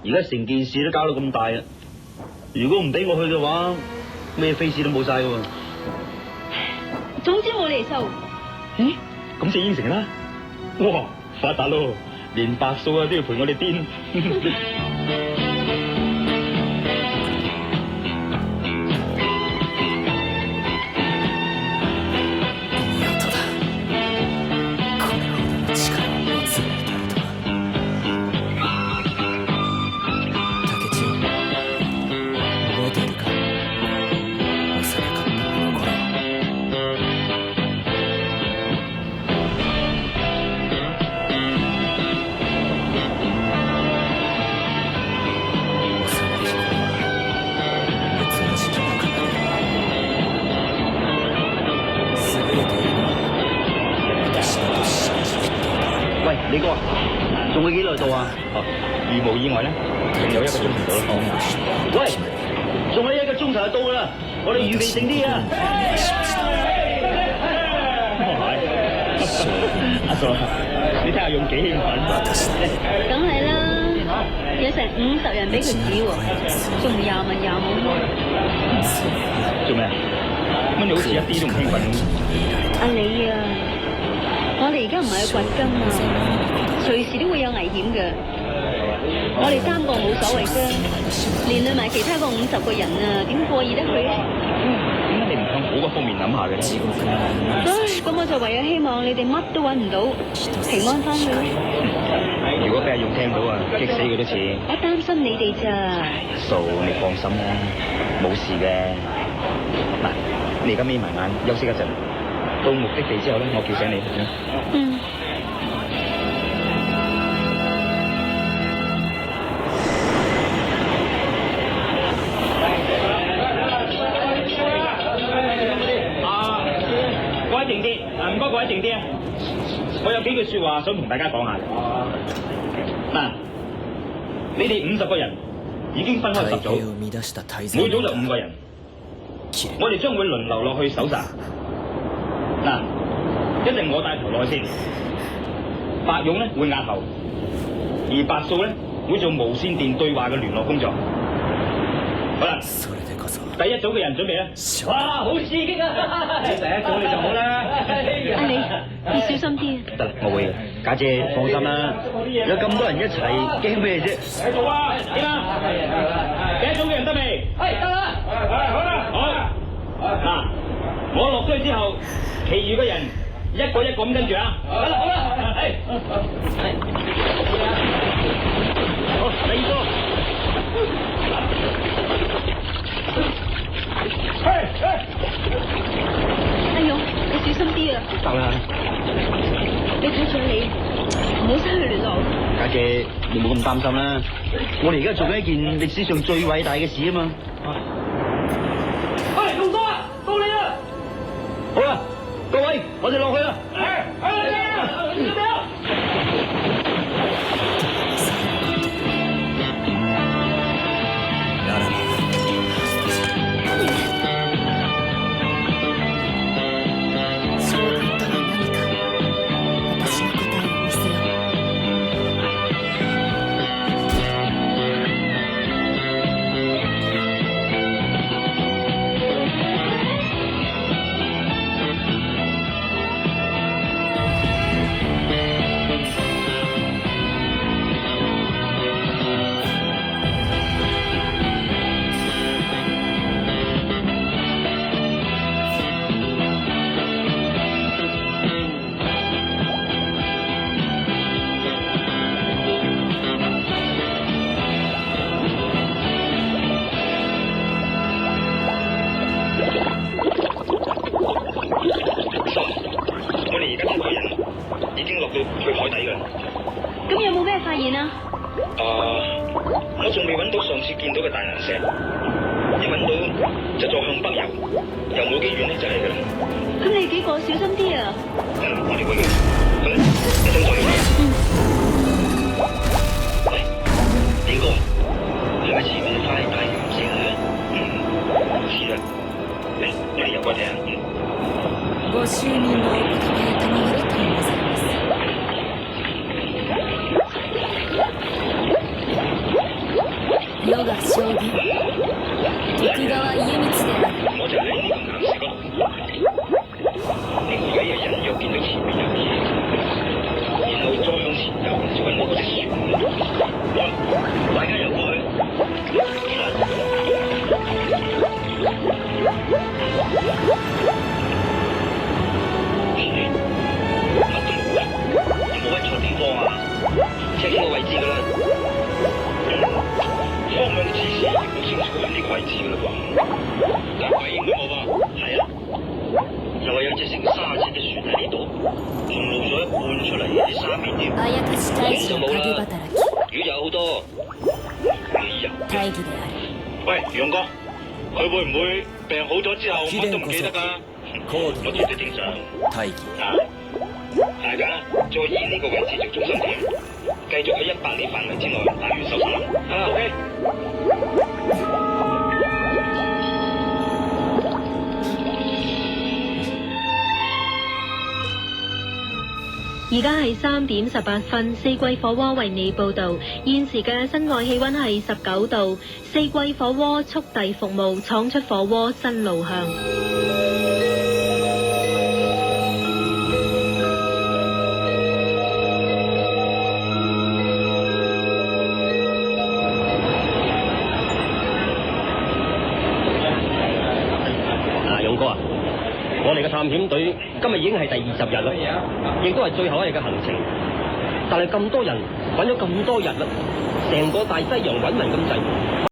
而家成件事都搞到咁大啊！如果唔俾我去嘅話，咩飛士都冇晒噶。總之冇嚟數。咦？咁就應承啦！哇，發達咯，連白素啊都要陪我哋癲。喂，李哥，仲會幾耐到啊？如無意外咧，仲有1個鐘頭到啦。喂，仲有1個鐘頭就到啦，我哋預備定啲啊！阿嫂，你睇下用幾興奮？梗係啦，有成50人俾佢指喎，仲唔廿文廿武？做咩啊？乜你好似一啲都唔興奮咁？阿李啊！我哋而家唔係去掘金啊，隨時都會有危險嘅。我哋3個冇所謂啫，連累埋其他嗰50個人啊，點過意得去啊？點解你唔向好嘅方面諗下嘅咧？咁我就唯有希望你哋乜都揾唔到，平安翻去。如果俾阿勇聽到啊，激死佢都似。我擔心你哋咋？嫂，你放心啦，冇事嘅。嗱，你而家眯埋眼休息一陣。到目的地之後咧，我叫醒你。嗯。各位靜啲，唔該各位靜啲啊！我有幾句説話想同大家講下。嗱，你哋50個人已經分開10組，每組就5個人。我哋將會輪流落去搜查。嗱，一定我帶頭落去先，白勇咧會押後，而白素咧會做無線電對話嘅聯絡工作。好啦，第一組嘅人準備咧。哇，好刺激啊！你第一組你就好啦。阿李，你小心啲啊！得啦，我會嘅。家姐放心啦，有咁多人一齊，驚咩啫？繼續啊！點啊？第一組嘅人得未？係得啦。好啦，好。嗱，我落咗去之後。其餘嘅人一個一個咁跟住啊！好啦，好啦，係，好，第2個，阿勇，你小心啲啊！得啦，你睇住你，唔好失去聯絡。家姐，你冇咁擔心啦，我哋而家做緊一件歷史上最偉大嘅事啊嘛！喂，龍哥啊，到你啦！好啦。各位，我哋落去啦！我仲未揾到上次見到嘅大岩石，一揾到就再向北游，游冇幾遠呢就係㗎啦。咁你幾個小心啲啊！我哋會嘅。好啦，一陣再見。喂，李哥，係咪似咁快大岩石啊？似啦。嚟，我哋游過睇下。ご就任のお言葉賜りとうございます。世が将軍徳川家光である。我就喺呢個岩石嗰度。呢個位嘅人又見到前面有嘢，然後再向前游就揾到嗰隻船。大家游過去。乜都冇啊！有冇揾錯地方啊？check清個位置㗎啦。方向指示好清楚呢個位置㗎啦啩？但係應該冇噃。係啊，又話有隻成3隻嘅船喺呢度，仲露咗一半出嚟喺沙面添。あやかし大使の影働き。魚有好多。大義である。喂，楊哥，佢會唔會病好咗之後乜都唔記得㗎？我絕對正常。大義啊，大家再以呢個位置做中心點，繼續喺100里範圍之內大亂搜查。OK。而家係3點18分，四季火鍋為你報道。現時嘅室外氣溫係19度，四季火鍋速遞服務，闖出火鍋新路向。勇哥啊，我哋嘅探險隊今日已經係第20日啦，亦都係最後一日嘅行程。但係咁多人揾咗咁多日啦，成個大西洋揾勻咁滯。